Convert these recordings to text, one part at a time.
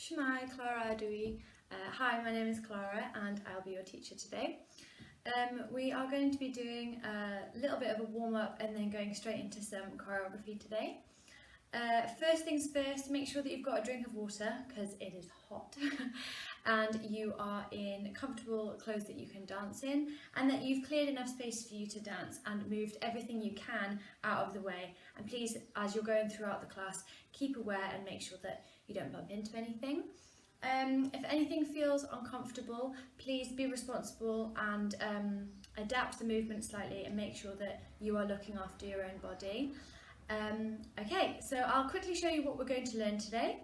Shmai, Clara Adui. Hi, my name is Clara and I'll be your teacher today. We are going to be doing a little bit of a warm-up and then going straight into some choreography today. First things first, make sure that you've got a drink of water because it is hot and you are in comfortable clothes that you can dance in, and that you've cleared enough space for you to dance and moved everything you can out of the way. And please, as you're going throughout the class, keep aware and make sure that you don't bump into anything. If anything feels uncomfortable, please be responsible and adapt the movement slightly and make sure that you are looking after your own body. Okay, so I'll quickly show you what we're going to learn today.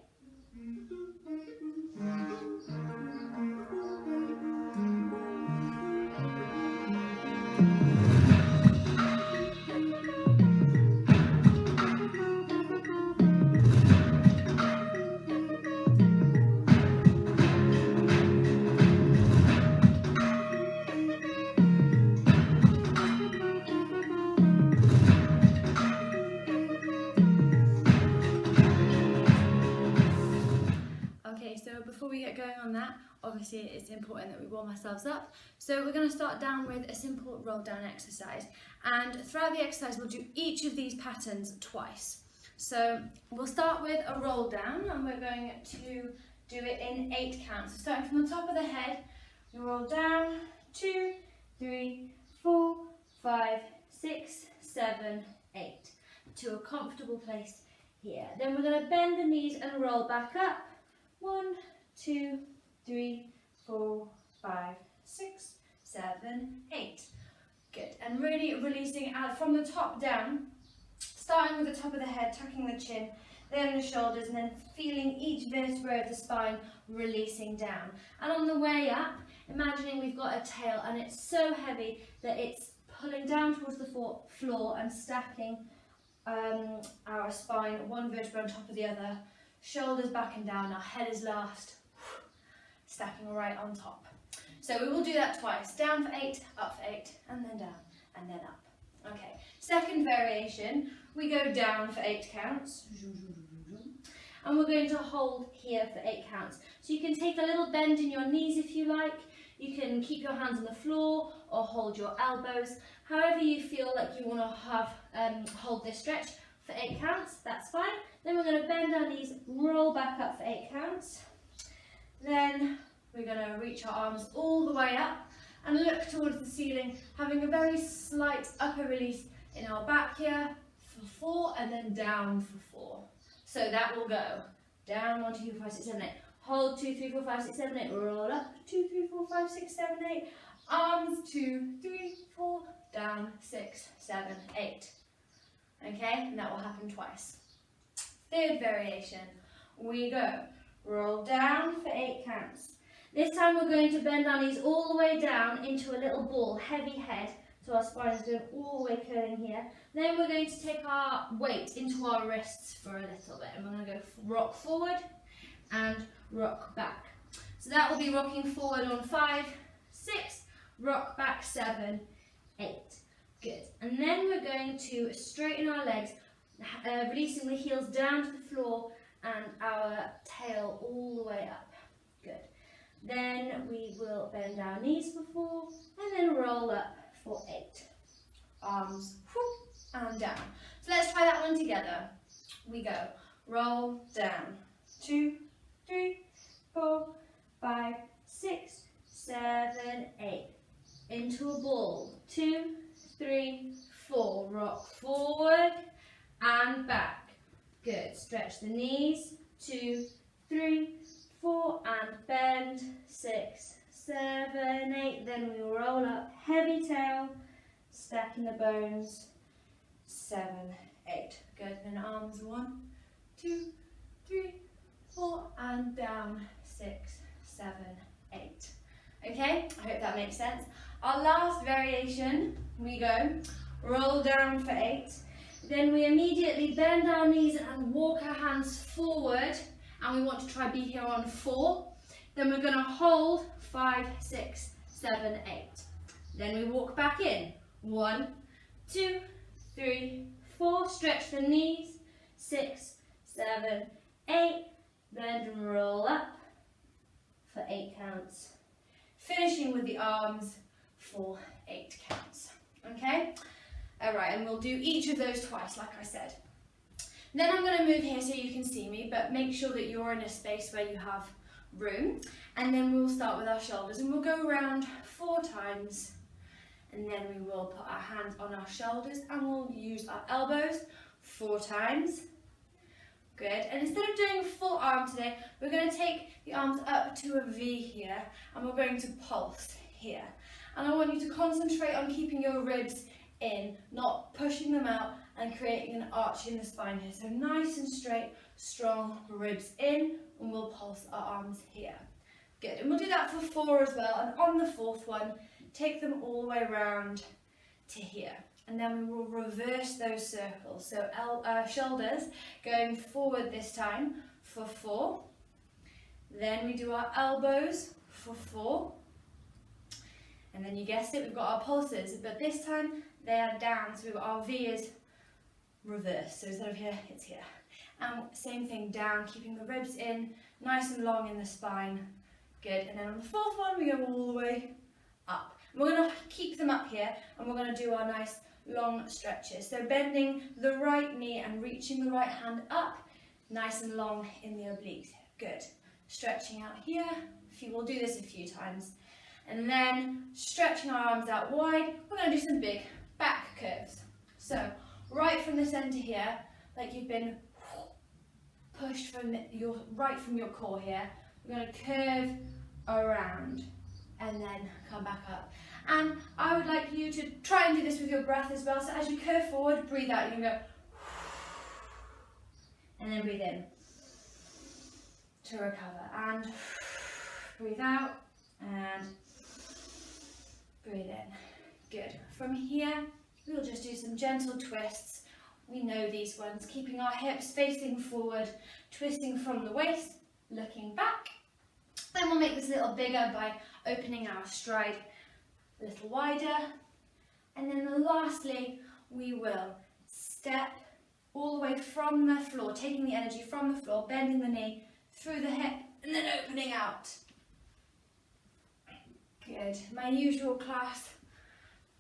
So before we get going on that, obviously it's important that we warm ourselves up. So we're going to start down with a simple roll down exercise, and throughout the exercise we'll do each of these patterns twice. So we'll start with a roll down and we're going to do it in 8 counts. So starting from the top of the head, we roll down 2, 3, 4, 5, 6, 7, 8 to a comfortable place here. Then we're going to bend the knees and roll back up. 1, 2, 3, 4, 5, 6, 7, 8. Good. And really releasing out from the top down, starting with the top of the head, tucking the chin, then the shoulders, and then feeling each vertebra of the spine releasing down. And on the way up, imagining we've got a tail and it's so heavy that it's pulling down towards the floor and stacking our spine, one vertebra on top of the other. Shoulders back and down, our head is last, stacking right on top. So we will do that twice, down for 8, up for 8, and then down, and then up. Okay, second variation, we go down for 8 counts, and we're going to hold here for 8 counts. So you can take a little bend in your knees if you like, you can keep your hands on the floor, or hold your elbows, however you feel like you want to have hold this stretch. For 8 counts, that's fine. Then we're going to bend our knees, roll back up for 8 counts. Then we're going to reach our arms all the way up and look towards the ceiling, having a very slight upper release in our back here for 4, and then down for 4. So that will go down 1, 2, 3, 4, 5, 6, 7, 8. Hold 2, 3, 4, 5, 6, 7, 8. Roll up 2, 3, 4, 5, 6, 7, 8. Arms 2, 3, 4. Down 6, 7, 8. Okay, and that will happen twice. Third variation, we go roll down for 8 counts. This time we're going to bend our knees all the way down into a little ball, heavy head, so our spine is going all the way curling here. Then we're going to take our weight into our wrists for a little bit, and we're going to go rock forward and rock back. So that will be rocking forward on 5, 6, rock back 7, 8. Good. And then we're going to straighten our legs, releasing the heels down to the floor and our tail all the way up. Good. Then we will bend our knees for 4 and then roll up for 8. Arms whoop, and down. So let's try that one together. We go. Roll down. 2, 3, 4, 5, 6, 7, 8. Into a ball. 2, 3, 4, rock forward and back. Good, stretch the knees, 2, 3, 4, and bend, 6, 7, 8, then we roll up, heavy tail, stacking the bones, 7, 8. Good, then arms, 1, 2, 3, 4, and down, 6, 7, 8. Okay, I hope that makes sense. Our last variation, we go roll down for 8. Then we immediately bend our knees and walk our hands forward, and we want to try be here on 4. Then we're going to hold 5, 6, 7, 8. Then we walk back in. 1, 2, 3, 4. Stretch the knees. 6, 7, 8. bend and roll up for 8 counts. Finishing with the arms for 8 counts. Okay? Alright, and we'll do each of those twice, like I said. Then I'm going to move here so you can see me, but make sure that you're in a space where you have room. And then we'll start with our shoulders, and we'll go around 4 times. And then we will put our hands on our shoulders, and we'll use our elbows 4 times. Good. And instead of doing a full arm today, we're going to take the arms up to a V here, and we're going to pulse here. And I want you to concentrate on keeping your ribs in, not pushing them out and creating an arch in the spine here. So nice and straight, strong ribs in, and we'll pulse our arms here. Good. And we'll do that for 4 as well. And on the 4th one, take them all the way around to here. And then we will reverse those circles. So shoulders going forward this time for 4. Then we do our elbows for 4. And then you guessed it, we've got our pulses, but this time they are down. So we've got our V is reversed. So instead of here, it's here. And same thing, down, keeping the ribs in, nice and long in the spine. Good. And then on the 4th one, we go all the way up. And we're going to keep them up here, and we're going to do our nice long stretches. So bending the right knee and reaching the right hand up, nice and long in the obliques. Good. Stretching out here. We'll do this a few times. And then stretching our arms out wide, we're going to do some big back curves. So right from the centre here, like you've been pushed from right from your core here, we're going to curve around and then come back up. And I would like you to try and do this with your breath as well. So as you curve forward, breathe out. You're going to go and then breathe in to recover. And breathe out and breathe in. Good. From here, we'll just do some gentle twists. We know these ones. Keeping our hips facing forward, twisting from the waist, looking back. Then we'll make this a little bigger by opening our stride a little wider. And then lastly, we will step all the way from the floor, taking the energy from the floor, bending the knee through the hip, and then opening out. Good. My usual class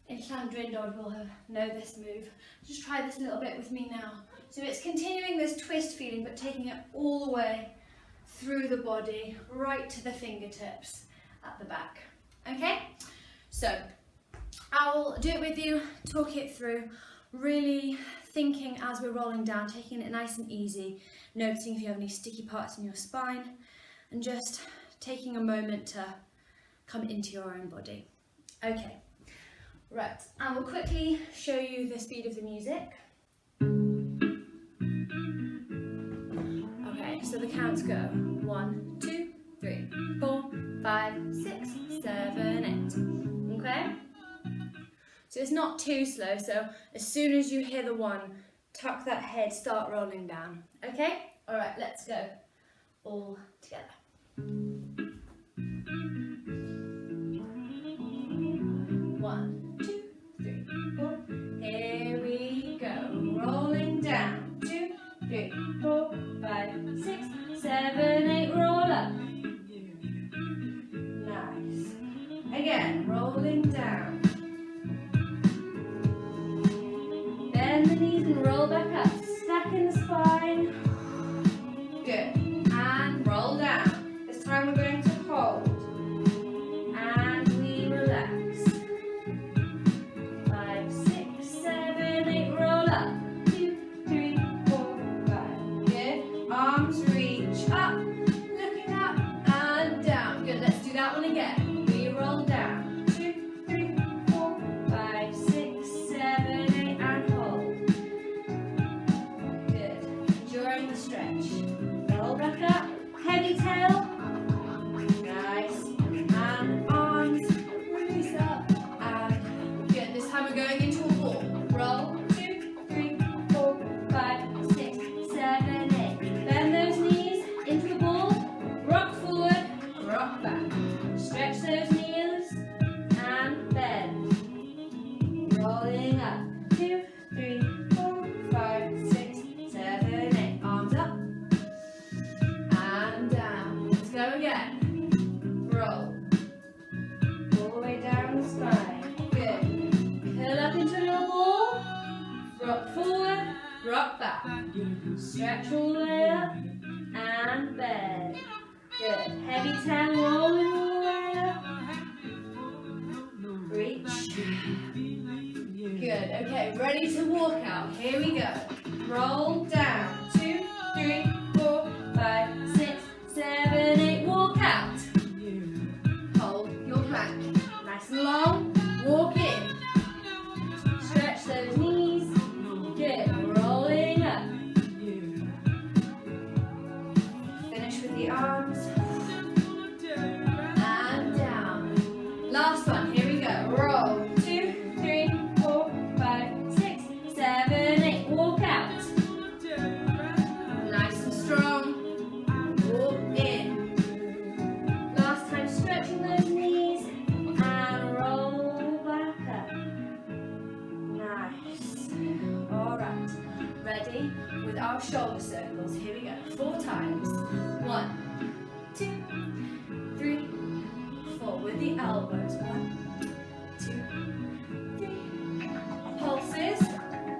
in Llandrindod will know this move. Just try this a little bit with me now. So it's continuing this twist feeling, but taking it all the way through the body, right to the fingertips at the back. Okay? So I'll do it with you, talk it through, really thinking as we're rolling down, taking it nice and easy, noticing if you have any sticky parts in your spine, and just taking a moment to come into your own body. Okay, right, I will quickly show you the speed of the music. Okay, so the counts go 1, 2, 3, 4, 5, 6, 7, 8. Okay? So it's not too slow, so as soon as you hear the 1, tuck that head, start rolling down. Okay? Alright, let's go. All together. 1, 2, 3, 4. Here we go. Rolling down. 2, 3, 4, 5, 6, 7, 8. Roll up. Nice. Again, rolling down. Bend the knees and roll back up. Stack in the spine. Good. And roll down. This time we're going to hold. And we relax. 5, 6, 7, 8. Roll up. 2, 3, 4, 5. Good. Arms reach up. Looking up and down. Good. Let's do that one again. We roll down. 2, 3, Stretch all the way up and bend. Good. Heavy 10, rolling all the way up. Reach. Good. Okay, ready to walk out. Here we go. Roll down. 2, 3, 4, 5, 6, 7, 8. Walk out. Hold your plank. Nice and long. Walk in. Stretch those knees. Good. Rolling up. Finish with the arms. And down. Last one. Here we go. Roll. 2, 3, 4, 5, 6, 7, 8. Walk out. Nice and strong. Walk in. Last time, stretching those knees and roll back up. Nice. All right. Ready with our shoulder circles. Here we go. 4 times. 1, 2, 3, 4. With the elbows. 1, 2, 3. Pulses.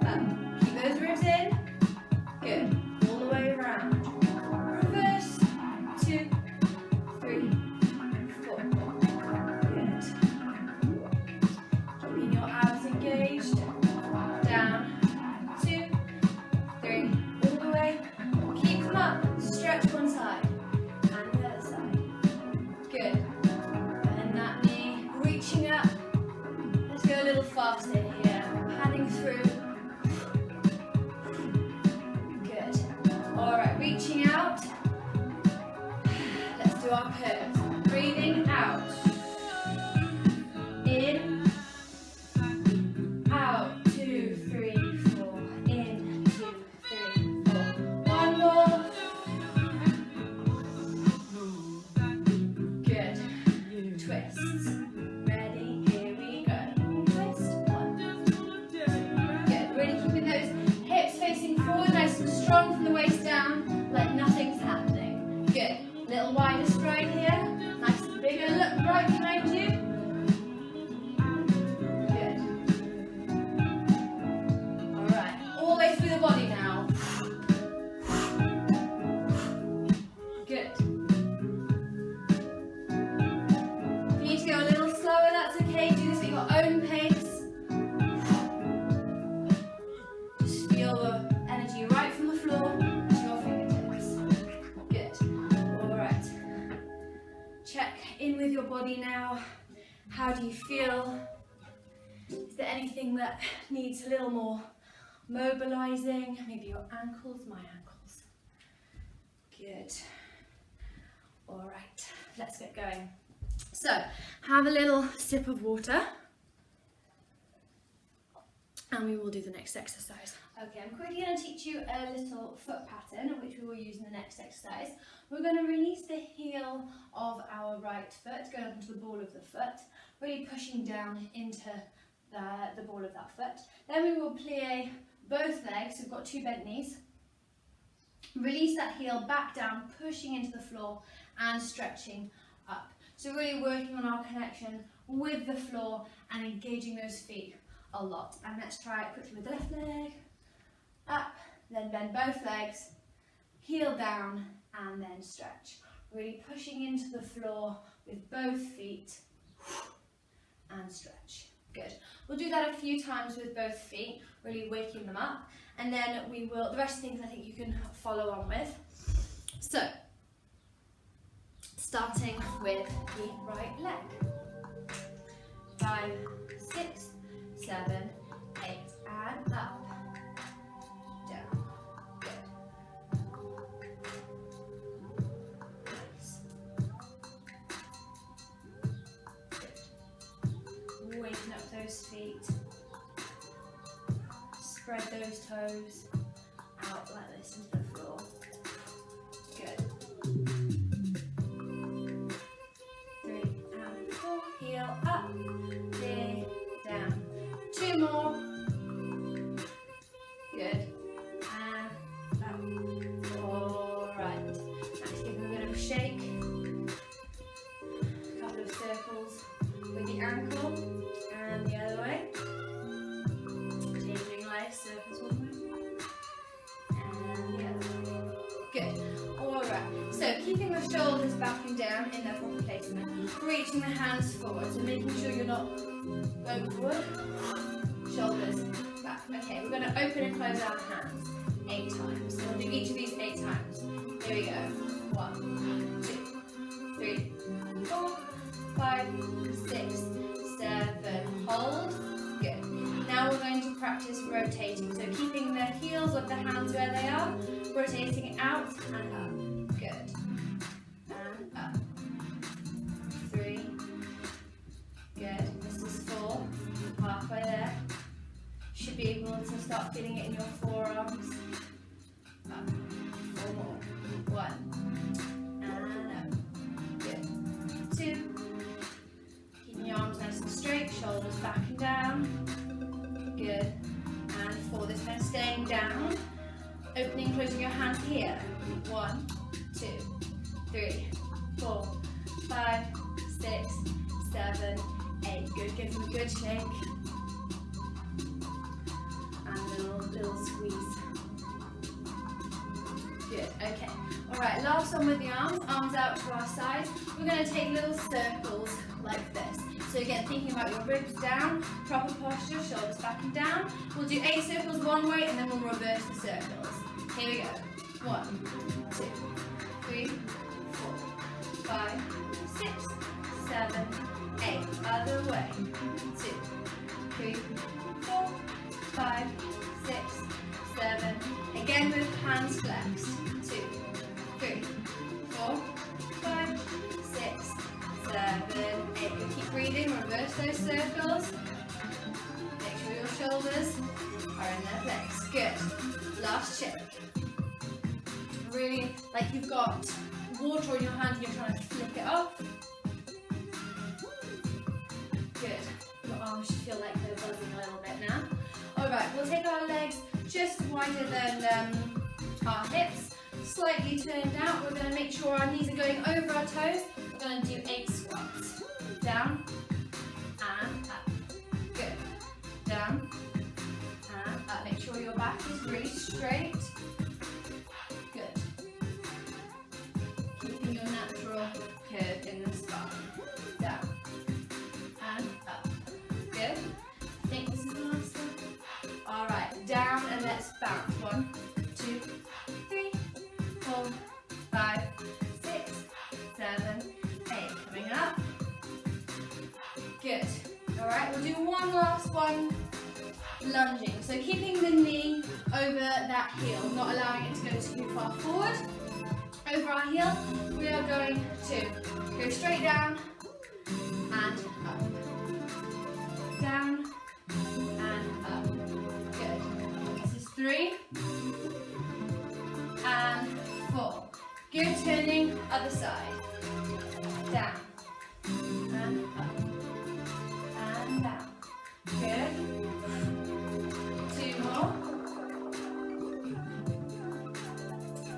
Up. Keep those ribs in. Good. All the way around. Reverse. 2, 3, 4. Good. Keeping your abs engaged. Down. 2, 3. All the way. Keep them up. Stretch one side and the other side. Good. Bend that knee. Reaching up. Let's go a little faster here. Panning through. Good. All right. Reaching out. Let's do our curves. Breathing out. In. Out. 2, 3, 4. In. 2, 3, 4. One more. Good. Twists. Ready? Here we go. Twist. 1. Good. Really keeping those hips facing forward, nice and strong from the waist down, like nothing's happening. Good. Little wider stride here. Nice and bigger. Look right behind you. Good. All right. All the way through the body now. Good. If you need to go a little slower, that's okay. Do this at your own pace. Just feel the energy right from the floor to your fingertips. Good. All right. Check in with your body now. How do you feel? Is there anything that needs a little more mobilizing? Maybe your ankles, my ankles. Good. All right, let's get going. So, have a little sip of water. And we will do the next exercise. Okay, I'm quickly going to teach you a little foot pattern, which we will use in the next exercise. We're going to release the heel of our right foot, going up into the ball of the foot, really pushing down into the ball of that foot. Then we will plie both legs, we've got 2 bent knees. Release that heel back down, pushing into the floor and stretching up. So really working on our connection with the floor and engaging those feet a lot. And let's try it quickly with the left leg. Up, then bend both legs, heel down and then stretch. Really pushing into the floor with both feet and stretch. Good. We'll do that a few times with both feet, really waking them up. And then we will, the rest of the things I think you can follow on with. So, starting with the right leg. 5, 6, 7, 8, and up. Down. Good. Nice. Good. Waking up those feet. Spread those toes out like this into the floor. Good. 3 and 4. Heel up. Dig down. 2 more. Good. And up. Alright. Let's give them a bit of a shake. A couple of circles with the ankle and the other way. Changing legs, circles one way. down in their proper placement. Reaching the hands forward, so making sure you're not going forward. Shoulders back. Okay, we're going to open and close our hands 8 times. So we'll do each of these 8 times. Here we go. 1, 2, 3, 4, 5, 6, 7. Hold. Good. Now we're going to practice rotating. So keeping the heels of the hands where they are, rotating out and up. Good. And up. 3. Good. This is 4. Halfway there. Should be able to start feeling it in your forearms. Up. 4 more. 1. And up. Good. 2. Keeping your arms nice and straight, shoulders back and down. Good. And 4. This time staying down. Opening, closing your hands here. 1, 2, 3, 4, 5, 6, 7, 8. Good. Give them a good shake. And a little squeeze. Good. Okay. All right. Last one with the arms. Arms out to our sides. We're going to take little circles like this. So again, thinking about your ribs down, proper posture, shoulders back and down. We'll do 8 circles one way and then we'll reverse the circles. Here we go. 1, 2, 3, 4, 5, 6, 7, 8. Other way. 2, 3, 4, 5, 6, 7. Again with hands flexed. 2, 3, 4, 5, 6, 7, 8. You keep breathing, reverse those circles. Make sure your shoulders are in their place. Good. Last shake. Really, like you've got water in your hand and you're trying to flick it off. Good. Your arms should feel like they're buzzing a little bit now. Alright, we'll take our legs just wider than our hips. Slightly turned out. We're going to make sure our knees are going over our toes. We're going to do 8 squats. Down and up. Good. Down and up. Make sure your back is really straight. Good. Keeping your natural curve in the spine. Down and up. Good. I think this is the last one. Alright, down and let's bounce. 1, 2, 3, 4, 5, 6, 7, 8. Coming up. Good. Alright, we'll do one last one. Lunging. So keeping the knee over that heel, not allowing it to go too far forward. Over our heel, we are going to go straight down and up. Down and up. Good. This is 3 and 4. Good. Turning other side. Down and up and down. Good. 2 more.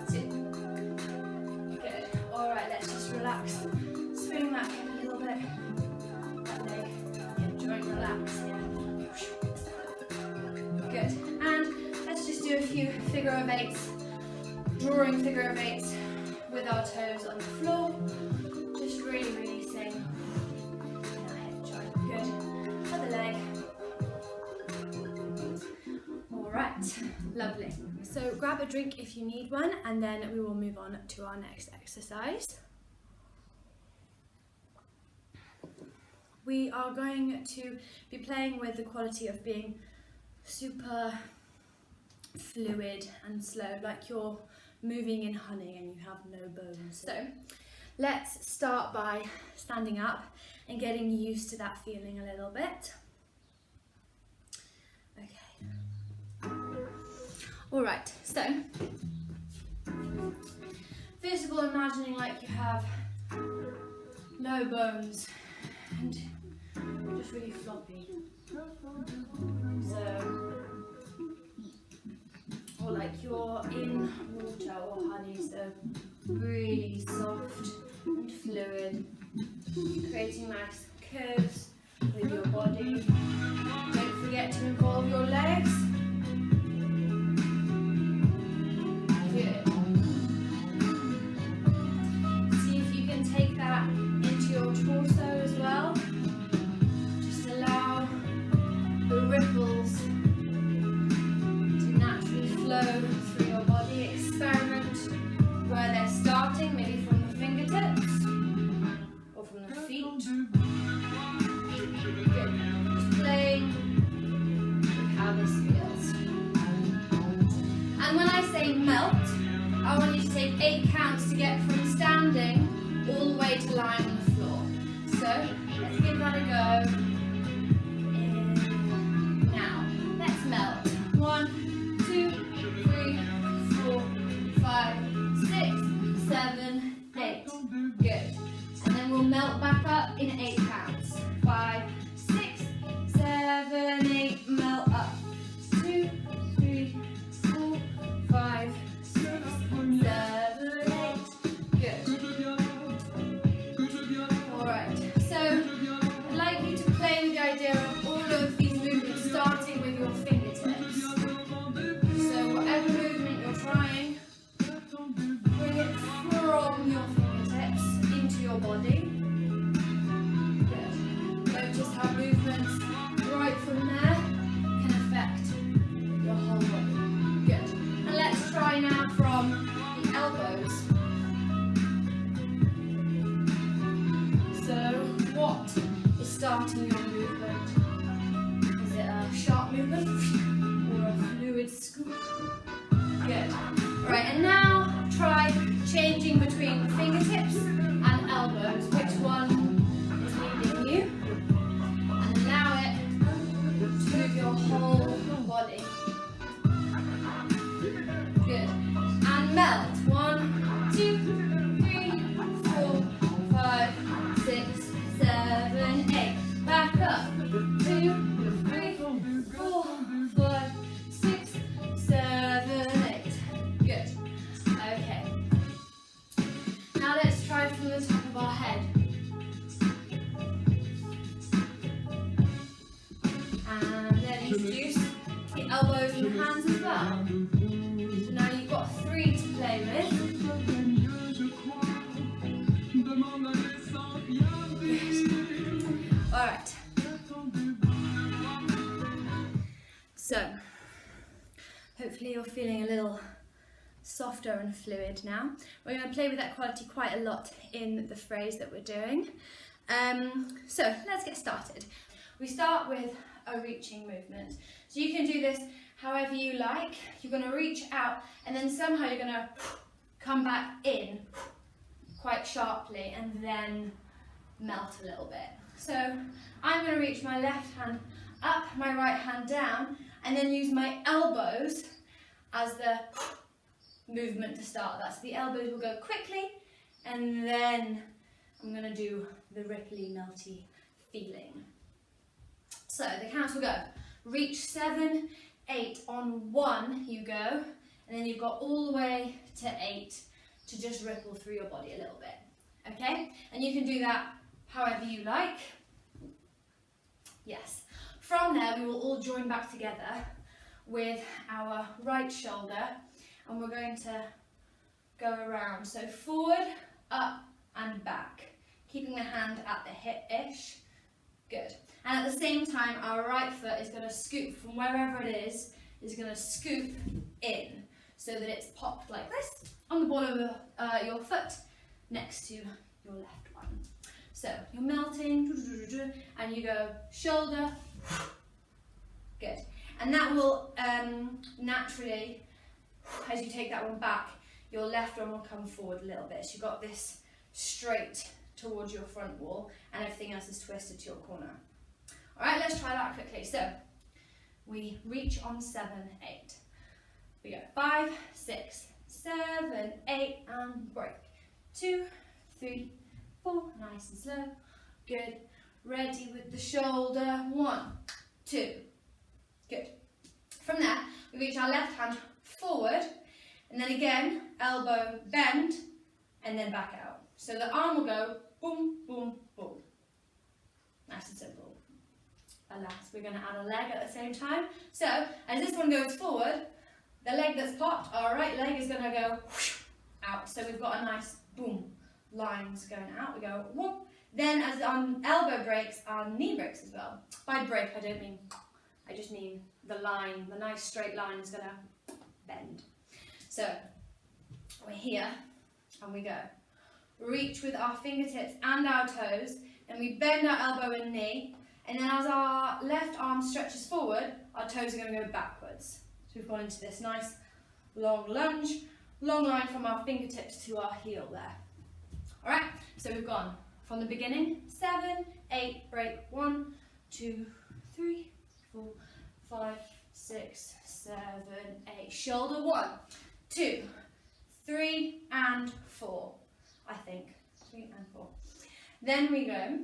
2. Good. Alright, let's just relax. Swing that hip a little bit. That leg. Enjoying the laps here. Good. And let's just do a few figure of 8s. Drawing figure of 8s with our toes on the floor. Just really releasing that hip joint. Good. Other leg. Alright, lovely. So grab a drink if you need one, and then we will move on to our next exercise. We are going to be playing with the quality of being super fluid and slow, like you're moving in honey and you have no bones. So let's start by standing up and getting used to that feeling a little bit. Okay. Alright, so first of all, imagining like you have no bones and you're just really floppy. So, or like you're in water or honey, so really soft and fluid, creating nice curves with your body. Don't forget to involve your legs. Good. See if you can take that I want you to take 8 counts to get from standing all the way to lying on the floor. So let's give that a go. In. Now, let's melt. 1, 2, 3, 4, 5, 6, 7, 8. Good. And then we'll melt back up in 8 counts. 5, 6, 7, 8. Melt up. 2, 3, 4, 5, 6, 7, 8. Good. Alright, so I'd like you to play with the idea of all of these movements starting with your fingertips. So whatever movement you're trying, bring it from your fingertips into your body. Good. Notice how movements right from there can affect your whole body. Good. And let's try now from the elbows. So what is starting your movement? Is it a sharp movement or a fluid scoop? Good. Right, and now try changing between fingertips and elbows. Which one is leading you? And allow it to move your whole body. Good. And melt. 1, 2, 3, 4, 5, 6, 7, 8. Back up. 2, 3, 4, 5, 6, 7, 8. Good. Okay. Now let's try from the top of our head. And then introduce the elbows and hands as well. So now you've got 3 to play with. Alright. So, hopefully you're feeling a little softer and fluid now. We're going to play with that quality quite a lot in the phrase that we're doing. So, let's get started. We start with a reaching movement. So you can do this however you like. You're going to reach out and then somehow you're going to come back in quite sharply and then melt a little bit. So I'm going to reach my left hand up, my right hand down, and then use my elbows as the movement to start that. So the elbows will go quickly, and then I'm going to do the ripply, melty feeling. So the counts will go. Reach 7, 8 on 1 you go, and then you've got all the way to 8 to just ripple through your body a little bit. Okay? And you can do that however you like. Yes. From there we will all join back together with our right shoulder, and we're going to go around. So forward, up and back, keeping the hand at the hip-ish. Good. And at the same time our right foot is going to scoop from wherever it is going to scoop in so that it's popped like this on the bottom of your foot next to your left one. So you're melting and you go shoulder. Good. And that will naturally, as you take that one back, your left one will come forward a little bit. So you've got this straight towards your front wall and everything else is twisted to your corner. Alright, let's try that quickly. So we reach on 7, 8. We go 5, 6, 7, 8 and break. 2, 3, 4, nice and slow. Good. Ready with the shoulder. 1, 2. Good. From there, we reach our left hand forward, and then again, elbow bend, and then back out. So the arm will go boom, boom, boom. Nice and simple. Alas, we're going to add a leg at the same time. So, as this one goes forward, the leg that's popped, our right leg is going to go out. So we've got a nice boom, lines going out. We go whoop. Then as our elbow breaks, our knee breaks as well. By break, I just mean the line, the nice straight line is going to bend. So we're here and we go. Reach with our fingertips and our toes, and we bend our elbow and knee, and then as our left arm stretches forward, our toes are going to go backwards. So we've gone into this nice long lunge, long line from our fingertips to our heel there. All right, so we've gone from the beginning, 7, 8, break, 1, 2, 3, 4, 5, 6, 7, 8. Shoulder 1, 2, 3, and 4. I think 3 and 4. Then we go.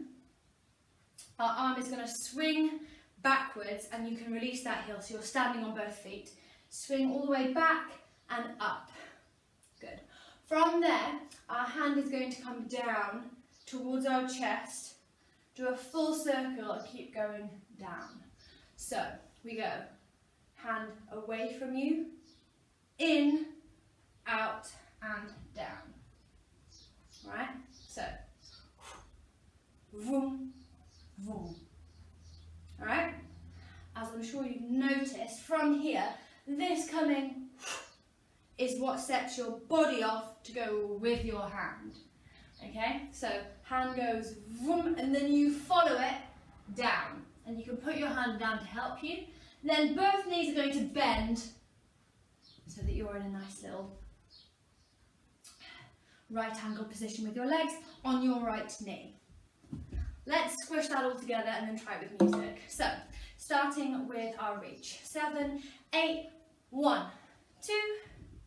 Our arm is going to swing backwards, and you can release that heel, so you're standing on both feet. Swing all the way back and up. Good. From there, our hand is going to come down towards our chest, do a full circle and keep going down. So we go hand away from you, in, out and down. Right? So, vroom, vroom. Alright? As I'm sure you've noticed, from here, this coming is what sets your body off to go with your hand. Okay? So, hand goes vroom, and then you follow it down. And you can put your hand down to help you. Then both knees are going to bend so that you're in a nice little right angle position with your legs on your right knee. Let's squish that all together and then try it with music. So, starting with our reach. 7, 8, 1, 2,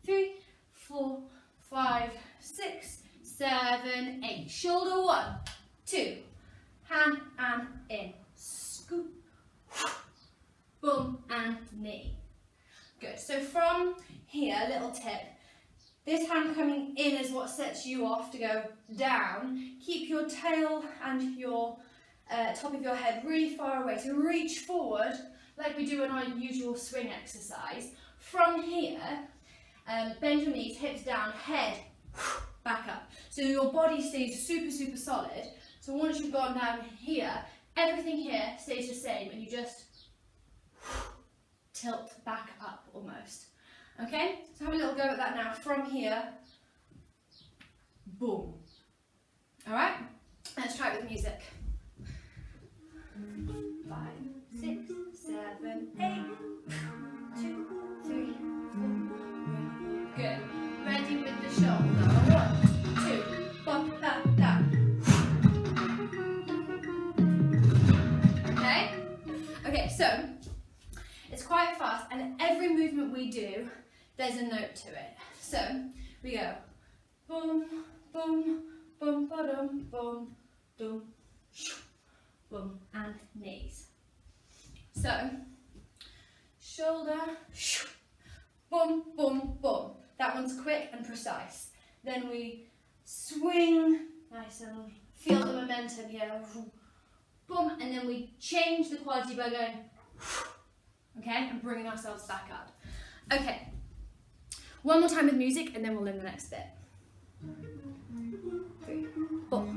3, 4, 5, 6, 7, 8. Shoulder 1, 2, hand and in. Scoop, boom, and knee. Good. So from here, little tip. This hand coming in is what sets you off to go down. Keep your tail and your top of your head really far away. So reach forward like we do in our usual swing exercise. From here, bend your knees, hips down, head back up. So your body stays super, super solid. So once you've gone down here, everything here stays the same and you just tilt back up almost. Okay, so have a little go at that now. From here, boom. All right, let's try it with music. 5, 6, 7, 8. 2, 3, 4. Good. Ready with the shoulder. 1, 2. Bump that down. Okay. Okay. So it's quite fast, and every movement we do, there's a note to it. So we go boom, boom, boom, ba-dum, boom, boom, boom, and knees. So shoulder, boom, boom, boom. That one's quick and precise. Then we swing, nice and feel the momentum here. Boom, and then we change the quality by going, okay, and bringing ourselves back up. Okay. One more time with music, and then we'll learn the next bit. 3, 4,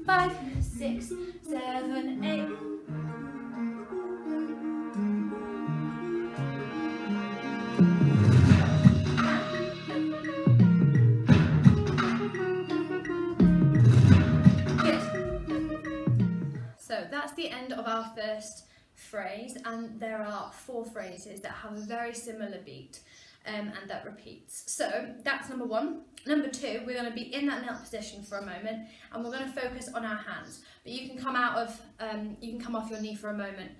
5, 6, 7, 8. Good. So that's the end of our first phrase, and there are 4 phrases that have a very similar beat. And that repeats. So that's number 1. Number 2, we're going to be in that knelt position for a moment, and we're going to focus on our hands. But you can come off your knee for a moment,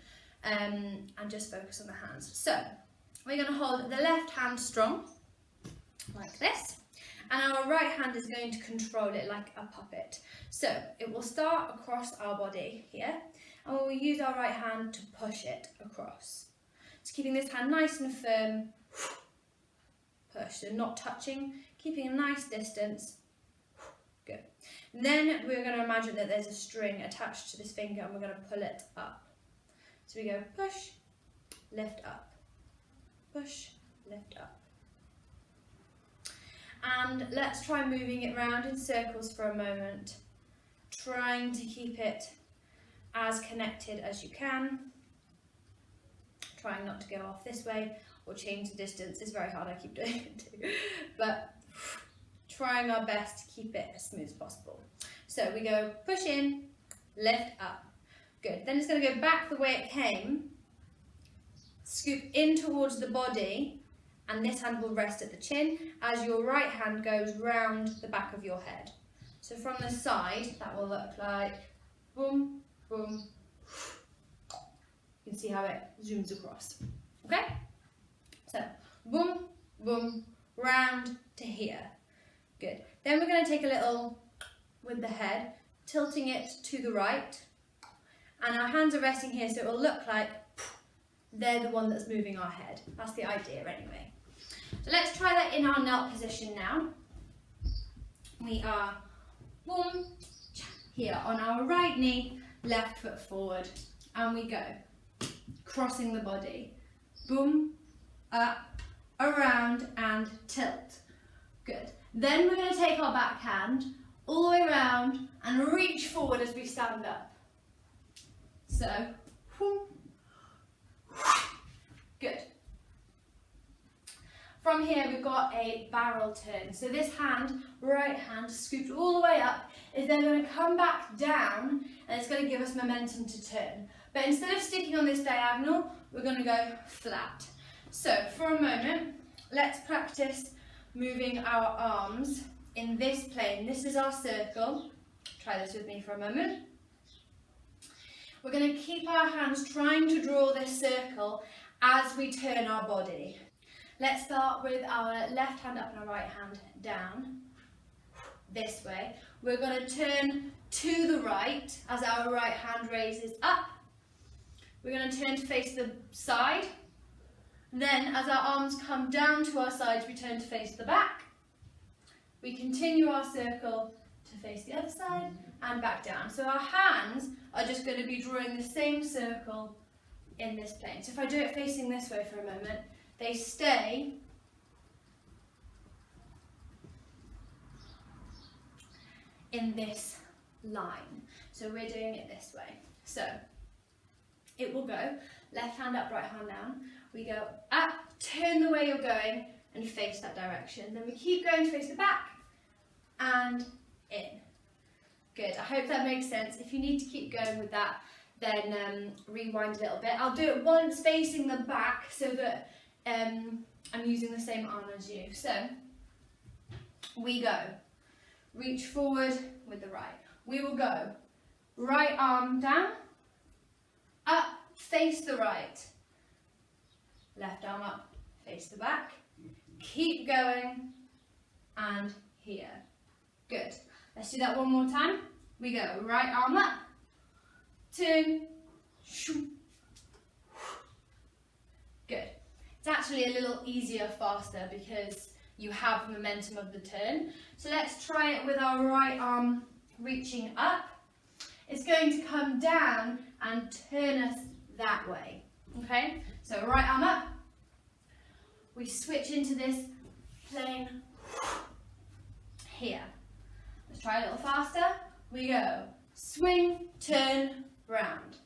and just focus on the hands. So we're going to hold the left hand strong, like this, and our right hand is going to control it like a puppet. So it will start across our body here, and we'll use our right hand to push it across. So keeping this hand nice and firm. Push, so not touching, keeping a nice distance. Good. And then we're going to imagine that there's a string attached to this finger, and we're going to pull it up. So we go push, lift up, push, lift up. And let's try moving it around in circles for a moment, trying to keep it as connected as you can. Trying not to go off this way or change the distance. It's very hard, I keep doing it too. But trying our best to keep it as smooth as possible. So we go push in, lift up. Good. Then it's going to go back the way it came, scoop in towards the body, and this hand will rest at the chin as your right hand goes round the back of your head. So from the side, that will look like boom, boom. You can see how it zooms across. Okay? So boom, boom, round to here. Good. Then we're going to take a little with the head, tilting it to the right, and our hands are resting here, so it will look like they're the one that's moving our head. That's the idea anyway. So let's try that in our knelt position now. We are boom, here on our right knee, left foot forward, and we go, crossing the body. Boom, up, around, and tilt. Good. Then we're going to take our back hand all the way around and reach forward as we stand up. So, good. From here we've got a barrel turn. So this hand, right hand, scooped all the way up, is then going to come back down and it's going to give us momentum to turn. But instead of sticking on this diagonal, we're going to go flat. So for a moment, let's practice moving our arms in this plane. This is our circle. Try this with me for a moment. We're going to keep our hands trying to draw this circle as we turn our body. Let's start with our left hand up and our right hand down, this way. We're going to turn to the right as our right hand raises up. We're going to turn to face the side. Then as our arms come down to our sides, we turn to face the back. We continue our circle to face the other side and back down. So our hands are just going to be drawing the same circle in this plane. So if I do it facing this way for a moment, they stay in this line. So we're doing it this way. So it will go left hand up, right hand down. We go up, turn the way you're going and face that direction. Then we keep going to face the back and in. Good, I hope that makes sense. If you need to keep going with that, then rewind a little bit. I'll do it once facing the back so that I'm using the same arm as you. So we go, reach forward with the right. We will go right arm down, up, face the right. Left arm up, face the back. Keep going and here. Good. Let's do that one more time. We go right arm up, turn, good. It's actually a little easier, faster because you have momentum of the turn. So let's try it with our right arm reaching up. It's going to come down and turn us that way. Okay, so right arm up. We switch into this plane here. Let's try a little faster. We go swing, turn, round.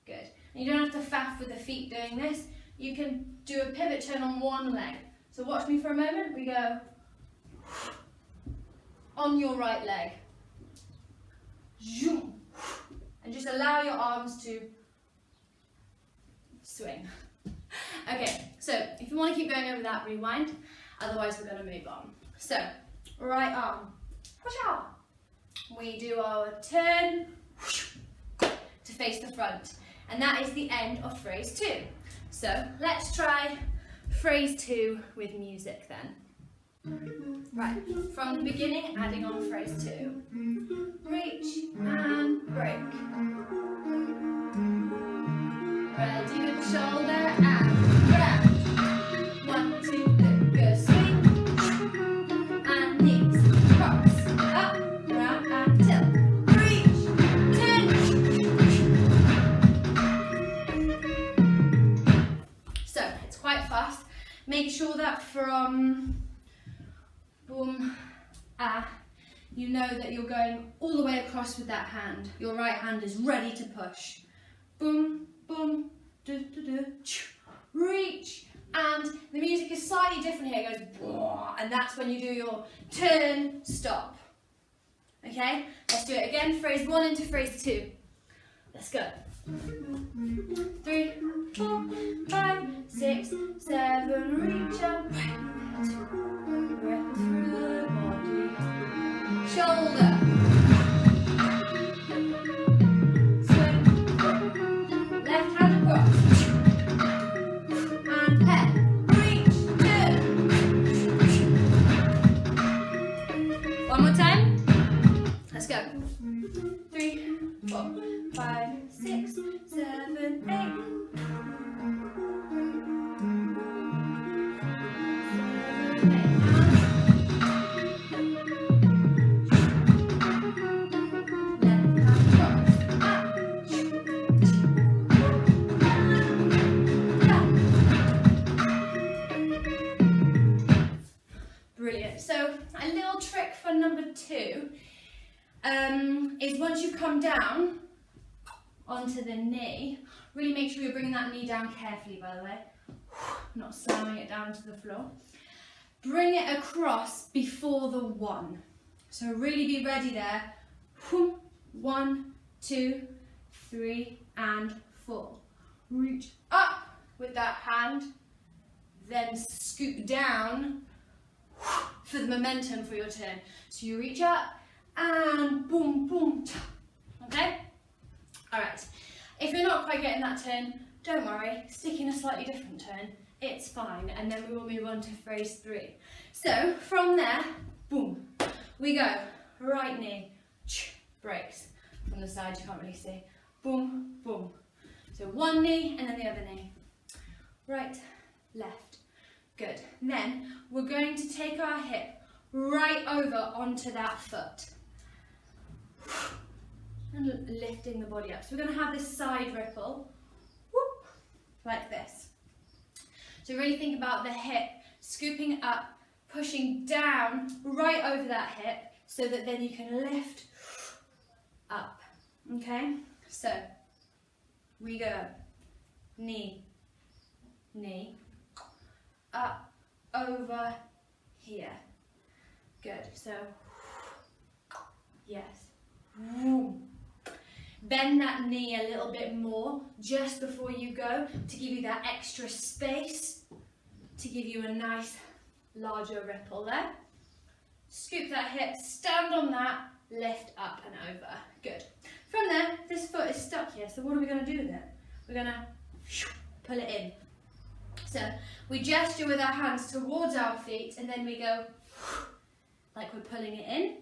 Good. And you don't have to faff with the feet doing this. You can do a pivot turn on one leg. So watch me for a moment. We go on your right leg. And just allow your arms to swing. Okay, so if you want to keep going over that, rewind. Otherwise, we're going to move on. So, right arm. We do our turn to face the front. And that is the end of phrase 2. So, let's try phrase 2 with music then. Right, from the beginning, adding on phrase 2. Reach and break. Ready with the shoulder and round. 1, 2, 3, go swing. And knees, cross, up, round and tilt. Reach, turn. So, it's quite fast. Make sure that from boom, you know that you're going all the way across with that hand. Your right hand is ready to push. Boom, boom, do, do, do, reach, and the music is slightly different here. It goes, and that's when you do your turn, stop. Okay, let's do it again. Phrase 1 into phrase 2. Let's go. 3, 4, 5, 6, 7, reach up, ripple through the body, shoulder, swing, left hand across, and head, reach, turn. One more time, let's go. 3, 4, 5, 6, 7, 8. Brilliant. So a little trick for number 2 is once you've come down onto the knee, really make sure you're bringing that knee down carefully, by the way, not slamming it down to the floor. Bring it across before the 1. So really be ready there. 1, 2, 3, and 4. Reach up with that hand, then scoop down for the momentum for your turn. So you reach up and boom, boom, okay? All right, if you're not quite getting that turn, don't worry, stick in a slightly different turn, it's fine, and then we will move on to phrase 3. So from there, boom, we go, right knee, breaks, from the side you can't really see, boom, boom. So one knee and then the other knee, right, left, good. Then we're going to take our hip right over onto that foot. And lifting the body up. So we're going to have this side ripple, whoop, like this. So really think about the hip scooping up, pushing down right over that hip so that then you can lift up. Okay? So we go knee, knee, up, over, here. Good. So yes. Bend that knee a little bit more just before you go to give you that extra space, to give you a nice larger ripple there. Scoop that hip, stand on that, lift up and over. Good. From there, this foot is stuck here, so what are we going to do with it? We're going to pull it in. So we gesture with our hands towards our feet and then we go like we're pulling it in.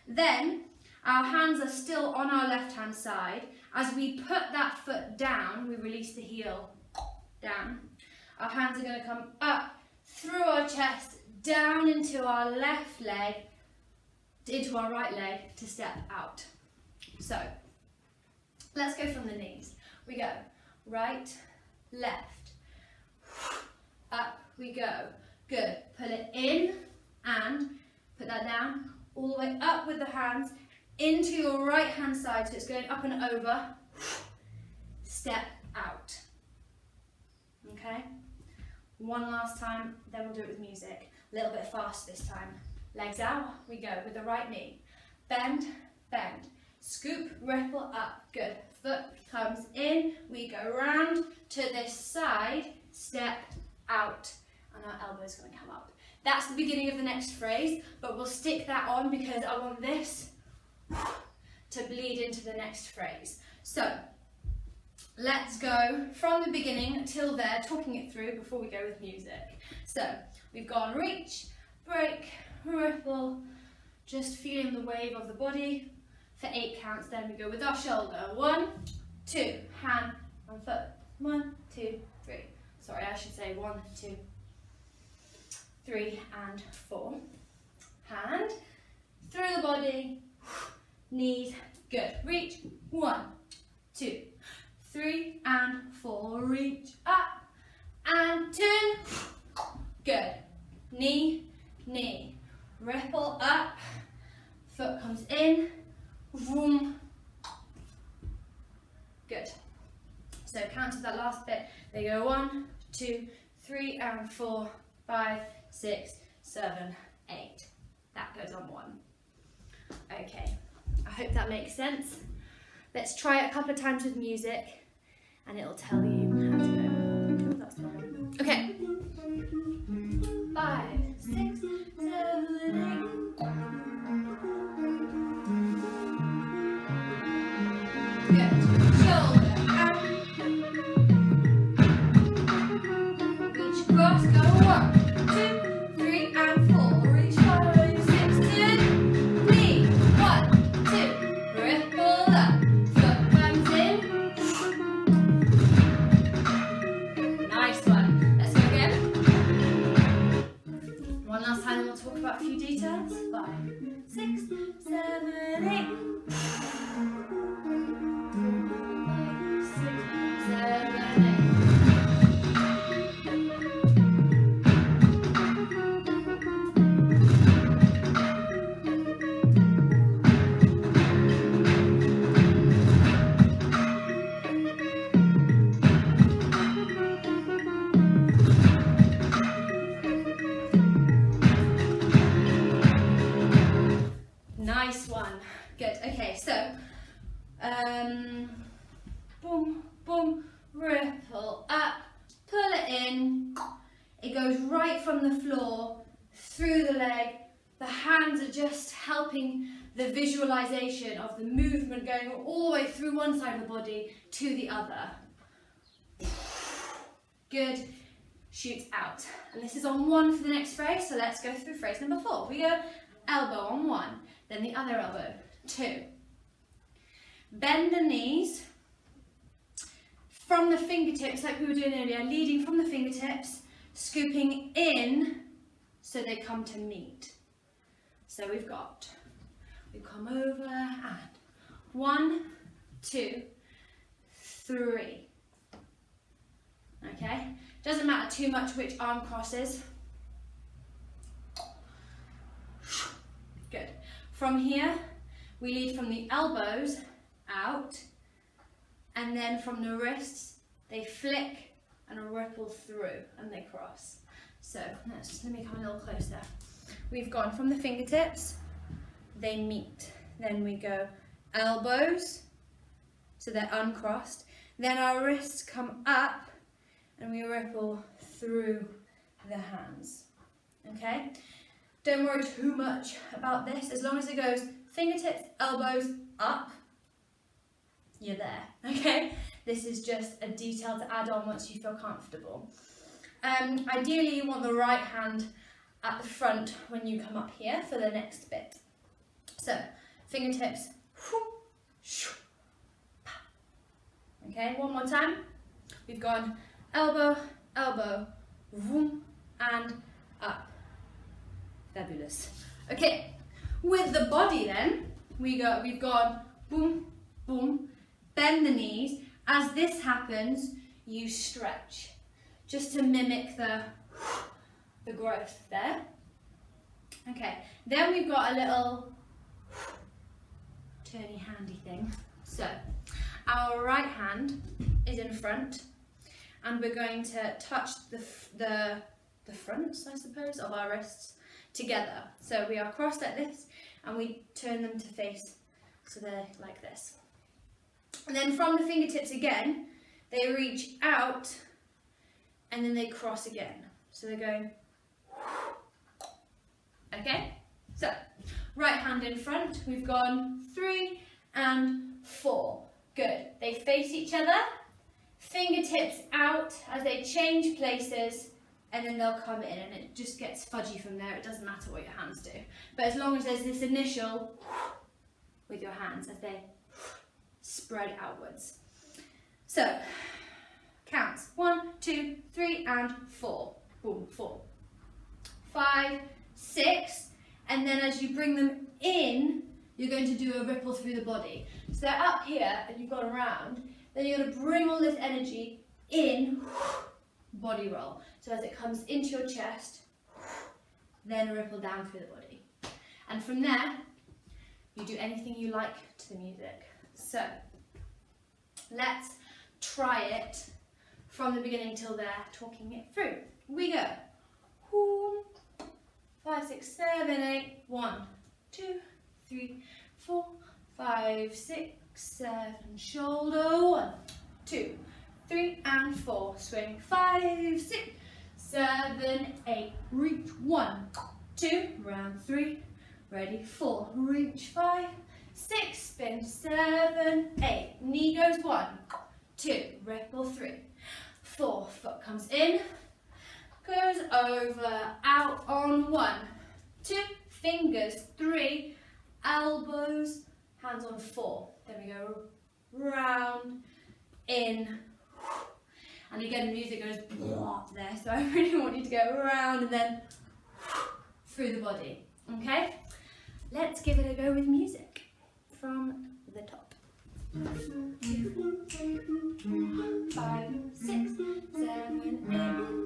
Then our hands are still on our left hand side. As we put that foot down, we release the heel down. Our hands are going to come up through our chest, down into our left leg, into our right leg to step out. So let's go from the knees. We go right, left, up we go. Good. Pull it in and put that down, all the way up with the hands into your right hand side, so it's going up and over. Step out. Okay? One last time, then we'll do it with music. A little bit fast this time. Legs out, we go with the right knee. Bend, bend. Scoop, ripple up. Good. Foot comes in, we go round to this side, step out, and our elbow's going to come up. That's the beginning of the next phrase, but we'll stick that on because I want this to bleed into the next phrase. So let's go from the beginning till there, talking it through before we go with music. So we've gone reach, break, ripple, just feeling the wave of the body for 8 counts. Then we go with our shoulder. 1, 2, hand and foot. 1, 2, 3. Sorry, I should say 1, 2, 3 and 4. Hand through the body, knees, good. Reach, 1, 2, 3 and 4. Reach up and turn, good. Knee, knee, ripple up, foot comes in, vroom, good. So count to that last bit. They go 1, 2, 3 and 4, 5, 6, 7, 8. That goes on 1. Okay, I hope that makes sense. Let's try it a couple of times with music. and it'll tell you how to go. Oh, that's the one. Okay. 5, 6, 7, 8. Good. Shoulder up. Reach across. Go 1, 2, 3, and 4. Reach 5, 6, 10. Knee. 1, 2. Ripple up. Foot comes in. Nice one. Let's go again. One last time, and we'll talk about a few details. 5, 6, 7, 8. 7, 8. Nice one. Good. Okay, so boom, boom, ripple up, pull it in. It goes right from the floor through the leg. The hands are just helping the visualization of the movement going all the way through one side of the body to the other. Good. Shoot out. And this is on 1 for the next phrase, so let's go through phrase number 4. We go elbow on 1, then the other elbow, 2. Bend the knees from the fingertips, like we were doing earlier, leading from the fingertips, scooping in so they come to meet. So we come over and 1, 2, 3. Okay, doesn't matter too much which arm crosses. Good. From here, we lead from the elbows out, and then from the wrists, they flick and ripple through and they cross. So let me come a little closer. We've gone from the fingertips, they meet. Then we go elbows, so they're uncrossed. Then our wrists come up and we ripple through the hands. Okay? Don't worry too much about this. As long as it goes fingertips, elbows, up, you're there. Okay? This is just a detail to add on once you feel comfortable. Ideally, you want the right hand at the front when you come up here for the next bit. So, fingertips. Okay, one more time. We've gone elbow, elbow, and up. Fabulous. Okay, with the body then, we've gone boom, boom, bend the knees. As this happens, you stretch, just to mimic the growth there. Okay, then we've got a little turny handy thing. So, our right hand is in front, and we're going to touch the fronts, I suppose, of our wrists together. So we are crossed like this, and we turn them to face, so they're like this. And then from the fingertips again, they reach out, and then they cross again. So they're going, okay? So, right hand in front, we've gone 3 and 4. Good. They face each other, fingertips out as they change places, and then they'll come in, and it just gets fudgy from there. It doesn't matter what your hands do. But as long as there's this initial with your hands as they spread outwards. So, counts. 1, 2, 3, and 4. Boom, 4. 5, 6, and then as you bring them in, you're going to do a ripple through the body. So they're up here, and you've gone around, then you're going to bring all this energy in, body roll. So as it comes into your chest, then ripple down through the body. And from there, you do anything you like to the music. So, let's try it from the beginning till there, talking it through. We go. 5, 6, 7, 8. 1, 2, 3, 4, 5, 6, 7. Shoulder. 1, 2, 3 and 4, swing 5, 6, 7, 8, reach 1, 2, round 3, ready 4, reach 5, 6, spin 7, 8, knee goes 1, 2, ripple 3, 4, foot comes in, goes over, out on 1, 2, fingers 3, elbows, hands on 4, then we go round, in, and again the music goes there, so I really want you to go around and then through the body, okay? Let's give it a go with music from the top. 5, 6, 7,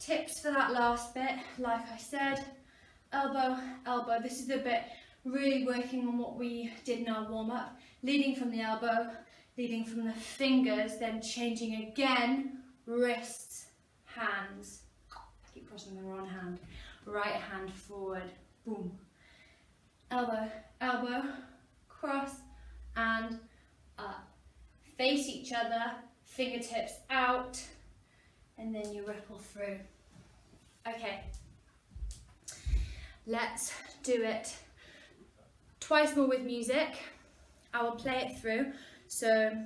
tips for that last bit, like I said, elbow, elbow. This is the bit really working on what we did in our warm-up, leading from the elbow, leading from the fingers, then changing again, wrists, hands. I keep crossing the wrong hand. Right hand forward, boom. Elbow, elbow, cross and up. Face each other, fingertips out, and then you ripple through. Okay, let's do it twice more with music. I will play it through. So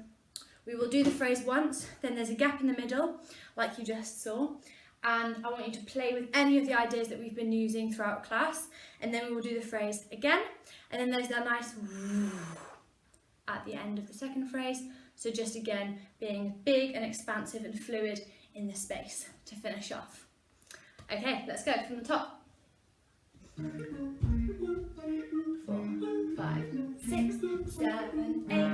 we will do the phrase once, then there's a gap in the middle, like you just saw, and I want you to play with any of the ideas that we've been using throughout class, and then we will do the phrase again, and then there's that nice at the end of the second phrase, so just again being big and expansive and fluid in the space to finish off. Okay, let's go from the top. 4, 5, 6, 7, 8.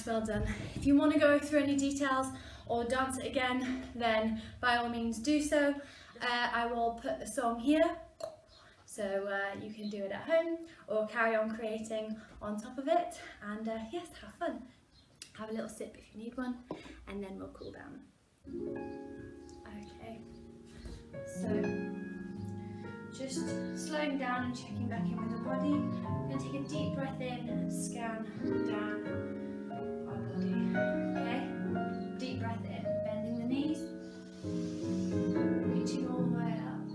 Well done. If you want to go through any details or dance it again, then by all means do so. I will put the song here, So you can do it at home or carry on creating on top of it, and yes, have fun. Have a little sip if you need one, and then we'll cool down. Okay, so just slowing down and checking back in with the body. We're going to take a deep breath in and scan down our body. Okay, deep breath in, bending the knees, reaching all the way up.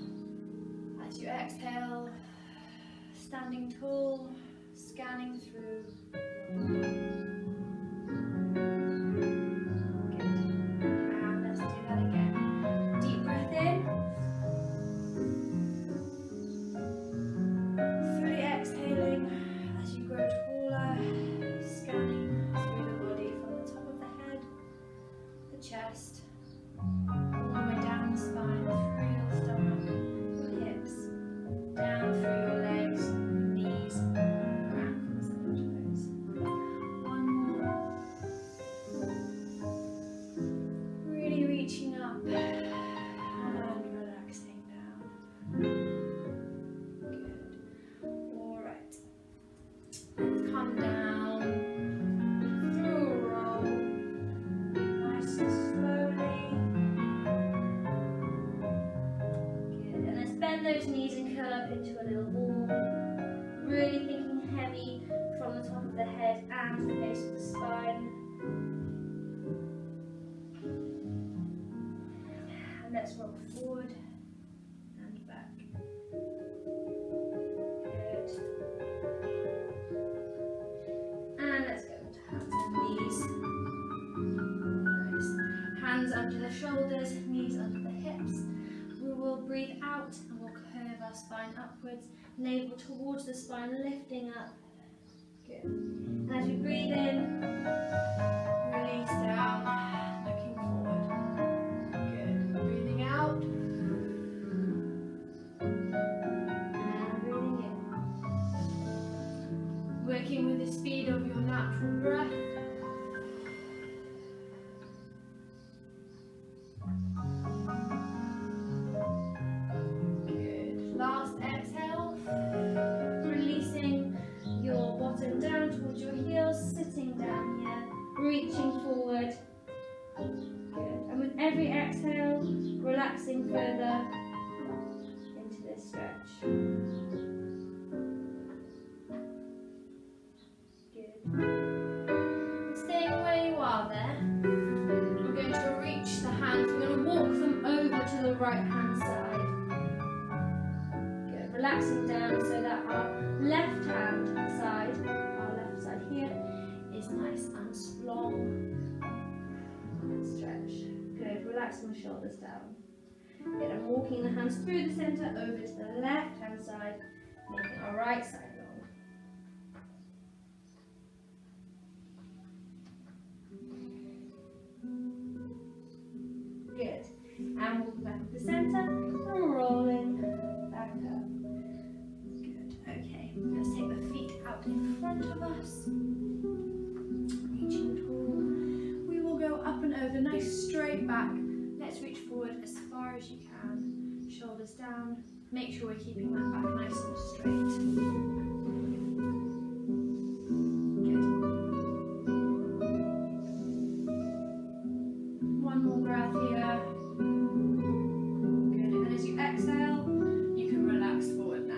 As you exhale, standing tall, scanning through. Good. And let's do that again. Deep breath in. Fully exhaling as you grow taller, scanning through the body from the top of the head, the chest, all the way down the spine, through your stomach, your hips, down through your legs, knees, your ankles and your toes. One more. Really reaching up and relaxing down. Good. Alright. Let's come down through a roll. Nice and slowly. Good. And let's bend those knees and curl up into a little ball. Really thinking heavy from the top of the head and the base of the spine. And let's roll forward and back. Good. And let's go into hands and knees. Nice. Hands under the shoulders, knees under the hips. We will breathe out and we'll curve our spine upwards, navel towards the spine, lifting up. Good. And as we breathe in, release down, looking forward. Good. Breathing out. And breathing in. Working with the speed of your natural breath. Good. Last exhale. Releasing your bottom down towards your heels, sitting down here, reaching forward. Good. And with every exhale, relaxing further into this stretch. Good. Staying where you are there, we're going to reach the hands, we're going to walk them over to the right hand side. Good. Relaxing down so that our left hand side, our left side here, is nice and strong. And stretch. Good. Relaxing the shoulders down. Good. And walking the hands through the centre over to the left hand side, making our right side long. Good. And walk back to the centre and rolling back up. Good. Okay. Let's take the feet out in front of us. Reaching tall. We will go up and over, nice straight back. Let's reach forward as far as you can. Shoulders down. Make sure we're keeping that back nice and straight. Good. One more breath here. Good. And as you exhale, you can relax forward now.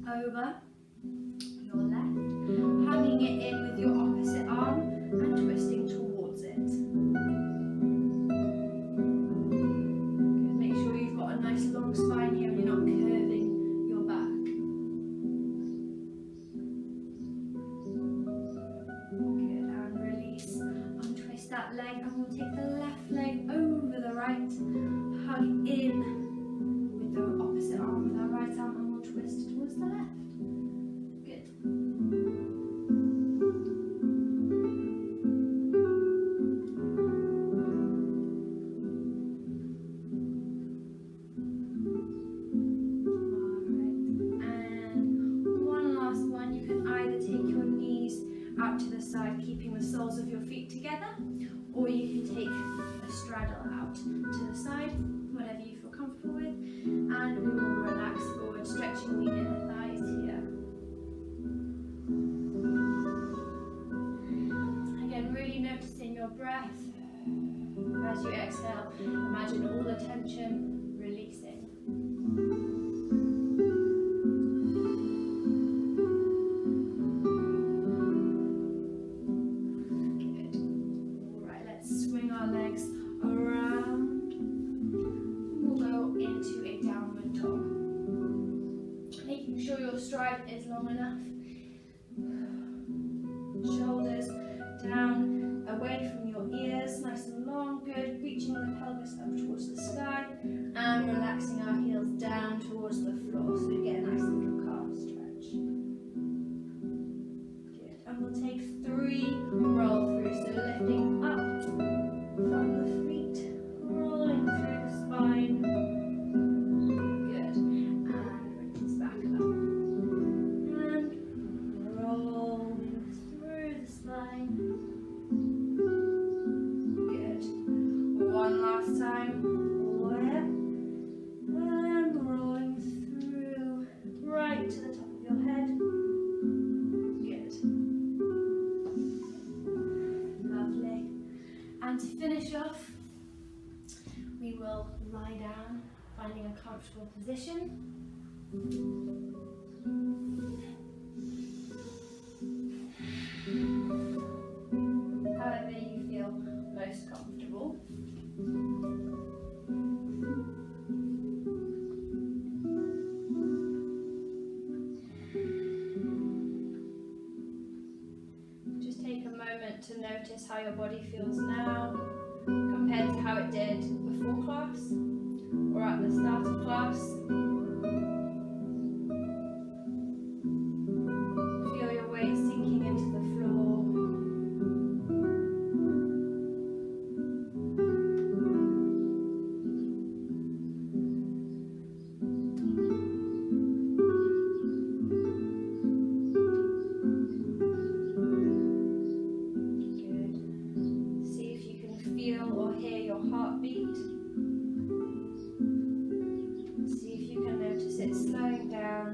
Over your left, hugging it in with your opposite arm and twisting towards it. Good. Make sure you've got a nice long spine here and you're not curving your back. Good, and release. Untwist that leg and we'll take the left leg over the right, hug in with the opposite arm with our right arm and we'll twist towards the left. Good. keeping the soles of your feet together, or you can take a straddle out to the side, whatever you feel comfortable with, and we will relax forward, stretching the inner thighs here. Again, really noticing your breath. As you exhale, imagine all the tension releasing. Stride is long enough. Shoulders down, away from your ears, nice and long, good. Reaching the pelvis up towards the sky and relaxing our heels down towards the floor so we get a nice little calf stretch. Good. And we'll take 3 roll through, so lifting up from the feet, rolling through the spine. And to finish off, we will lie down, finding a comfortable position. However you feel most comfortable. Just take a moment to notice how your body feels now compared to how it did before class or at the start of class. Feel your weight sinking into the floor. Heartbeat. See if you can notice it slowing down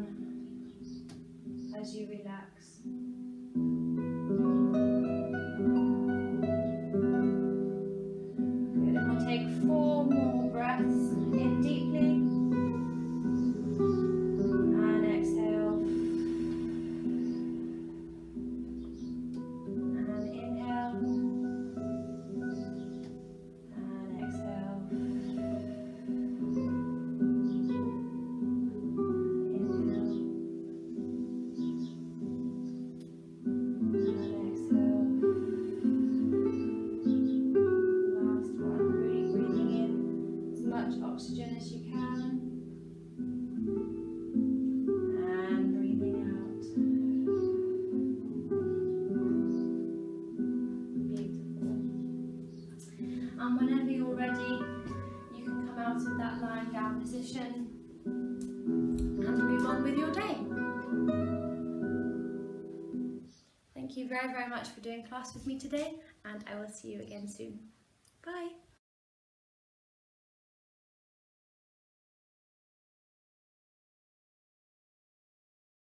as you relax. Good, and we'll take 4 more breaths in deeply and exhale. And inhale. Oxygen as you can, and breathing out. Beautiful. And whenever you're ready, you can come out of that lying down position and move on with your day. Thank you very, very much for doing class with me today, and I will see you again soon. Bye.